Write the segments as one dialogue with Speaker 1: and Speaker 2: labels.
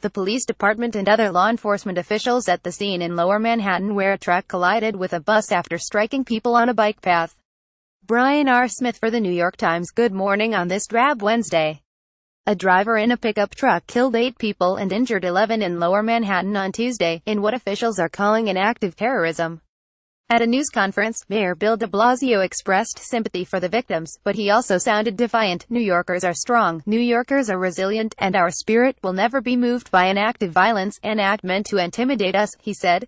Speaker 1: the police department and other law enforcement officials at the scene in Lower Manhattan where a truck collided with a bus after striking people on a bike path. Bryan R. Smith for the New York Times. Good morning on this drab Wednesday. A driver in a pickup truck killed 8 people and injured 11 in Lower Manhattan on Tuesday, in what officials are calling an act of terrorism. At a news conference, Mayor Bill de Blasio expressed sympathy for the victims, but he also sounded defiant. New Yorkers are strong, New Yorkers are resilient, and our spirit will never be moved by an act of violence, an act meant to intimidate us, he said.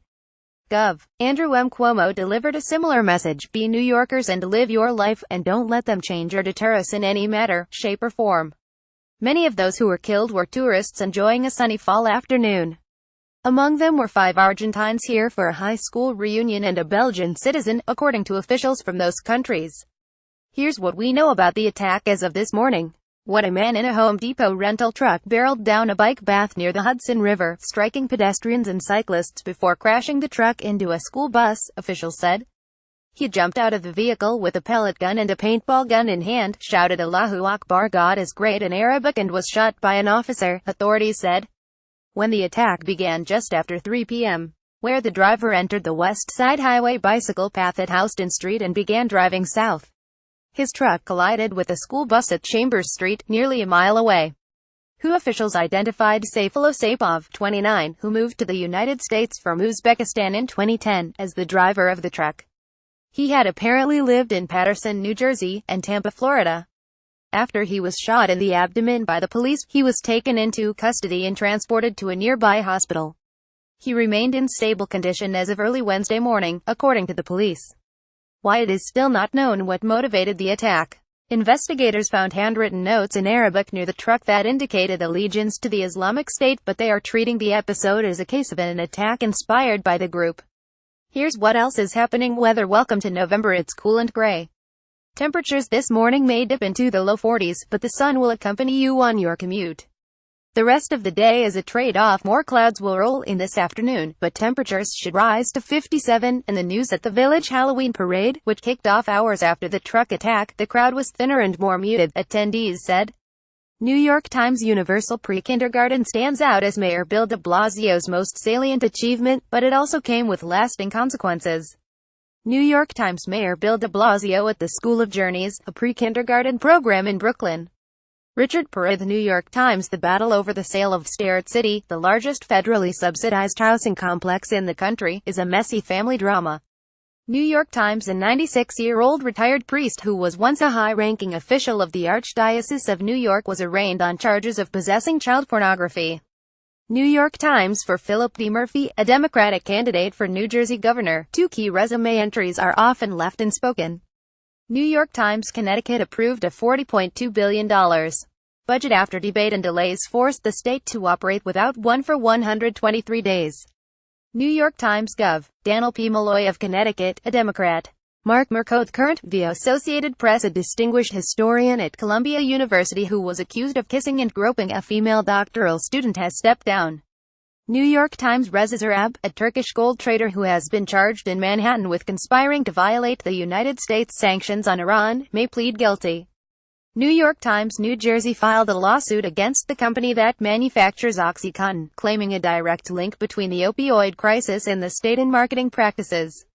Speaker 1: Gov. Andrew M. Cuomo delivered a similar message: be New Yorkers and live your life, and don't let them change or deter us in any manner, shape or form. Many of those who were killed were tourists enjoying a sunny fall afternoon. Among them were 5 Argentines here for a high school reunion and a Belgian citizen, according to officials from those countries. Here's what we know about the attack as of this morning. A man in a Home Depot rental truck barreled down a bike path near the Hudson River, striking pedestrians and cyclists before crashing the truck into a school bus, officials said. He jumped out of the vehicle with a pellet gun and a paintball gun in hand, shouted Allahu Akbar, God is great, in Arabic, and was shot by an officer, authorities said. When the attack began just after 3 p.m., where the driver entered the West Side Highway bicycle path at Houston Street and began driving south. His truck collided with a school bus at Chambers Street, nearly a mile away. Officials identified Sayfullo Saipov, 29, who moved to the United States from Uzbekistan in 2010, as the driver of the truck. He had apparently lived in Paterson, New Jersey, and Tampa, Florida. After he was shot in the abdomen by the police, he was taken into custody and transported to a nearby hospital. He remained in stable condition as of early Wednesday morning, according to the police. Why it is still not known what motivated the attack. Investigators found handwritten notes in Arabic near the truck that indicated allegiance to the Islamic State, but they are treating the episode as a case of an attack inspired by the group. Here's what else is happening. Weather. Welcome to November. It's cool and gray. Temperatures this morning may dip into the low 40s, but the sun will accompany you on your commute. The rest of the day is a trade-off. More clouds will roll in this afternoon, but temperatures should rise to 57. In the news at the Village Halloween Parade, which kicked off hours after the truck attack, the crowd was thinner and more muted, attendees said. New York Times. Universal pre-kindergarten stands out as Mayor Bill de Blasio's most salient achievement, but it also came with lasting consequences. New York Times. Mayor Bill de Blasio at the School of Journeys, a pre-kindergarten program in Brooklyn. PerryThe New York Times. The battle over the sale of Starrett City, the largest federally subsidized housing complex in the country, is a messy family drama. New York Times. A 96-year-old retired priest who was once a high-ranking official of the Archdiocese of New York was arraigned on charges of possessing child pornography. New York Times. For Philip D. Murphy, a Democratic candidate for New Jersey governor, 2 key resume entries are often left unspoken. New York Times. Connecticut approved a $40.2 billion budget after debate and delays forced the state to operate without one for 123 days. New York Times. Gov. Dannel P. Malloy of Connecticut, a Democrat. MirkoThe Courant. The Associated Press. A distinguished historian at Columbia University who was accused of kissing and groping a female doctoral student has stepped down. New York Times. Reza Zarrab, a Turkish gold trader who has been charged in Manhattan with conspiring to violate the United States sanctions on Iran, may plead guilty. New York Times. New Jersey filed a lawsuit against the company that manufactures OxyContin, claiming a direct link between the opioid crisis and the state in marketing practices.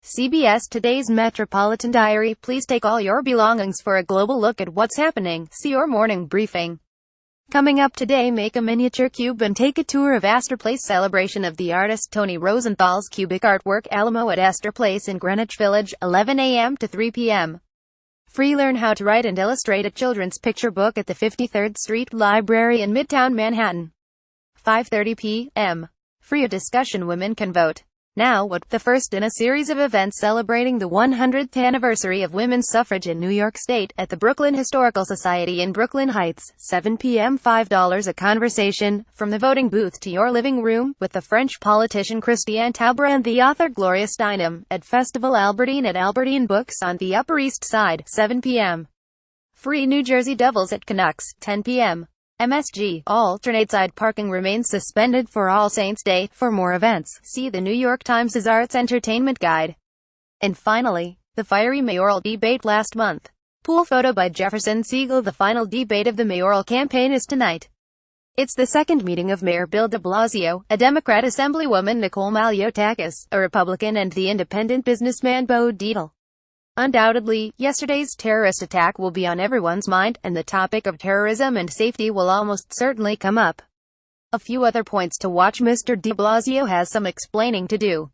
Speaker 1: CBS Today's Metropolitan Diary. Please take all your belongings for a global look at what's happening. See your morning briefing. Coming up today, make a miniature cube and take a tour of Astor Place. Celebration of the artist Tony Rosenthal's cubic artwork, Alamo at Astor Place in Greenwich Village, 11 a.m. to 3 p.m. Free. Learn how to write and illustrate a children's picture book at the 53rd Street Library in Midtown Manhattan. 5:30 p.m. Free. A discussion. Women can vote. Now, the first in a series of events celebrating the 100th anniversary of women's suffrage in New York State, at the Brooklyn Historical Society in Brooklyn Heights, 7 p.m. $5 a conversation, from the voting booth to your living room, with the French politician Christiane Taubira and the author Gloria Steinem, at Festival Albertine at Albertine Books on the Upper East Side, 7 p.m. Free. New Jersey Devils at Canucks, 10 p.m. MSG. Alternate side parking remains suspended for All Saints' Day. For more events, see the New York Times' Arts Entertainment Guide. And finally, the fiery mayoral debate last month. Pool photo by Jefferson Siegel. The final debate of the mayoral campaign is tonight. It's the second meeting of Mayor Bill de Blasio, a Democrat Assemblywoman Nicole Maliotakis, a Republican, and the independent businessman Bo Dietl. Undoubtedly, yesterday's terrorist attack will be on everyone's mind, and the topic of terrorism and safety will almost certainly come up. A few other points to watch. Mr. de Blasio has some explaining to do.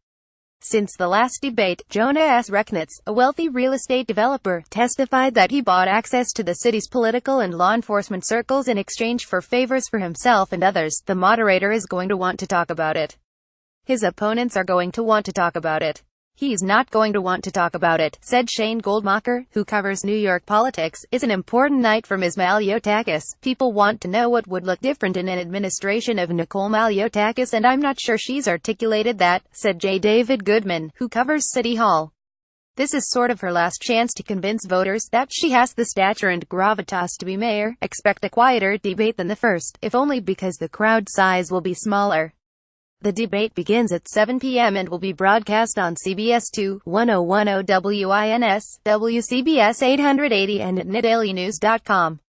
Speaker 1: Since the last debate, Jonah S. Rechnitz, a wealthy real estate developer, testified that he bought access to the city's political and law enforcement circles in exchange for favors for himself and others. The moderator is going to want to talk about it. His opponents are going to want to talk about it. He's not going to want to talk about it, said Shane Goldmacher, who covers New York politics. It's an important night for Ms. Maliotakis. People want to know what would look different in an administration of Nicole Maliotakis, and I'm not sure she's articulated that, said J. David Goodman, who covers City Hall. This is sort of her last chance to convince voters that she has the stature and gravitas to be mayor. Expect a quieter debate than the first, if only because the crowd size will be smaller. The debate begins at 7 p.m. and will be broadcast on CBS 2, 1010 WINS, WCBS 880 and at NewDailyNews.com.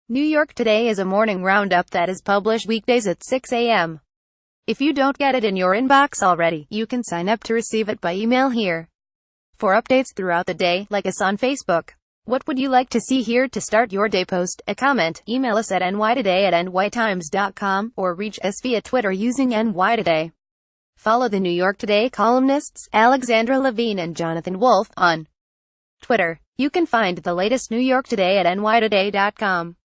Speaker 1: New York Today is a morning roundup that is published weekdays at 6 a.m. If you don't get it in your inbox already, you can sign up to receive it by email here. For updates throughout the day, like us on Facebook. What would you like to see here to start your day? Post a comment, email us at nytoday@nytimes.com, or reach us via Twitter using nytoday. Follow the New York Today columnists, Alexandra Levine and Jonathan Wolfe, on Twitter. You can find the latest New York Today at nytoday.com.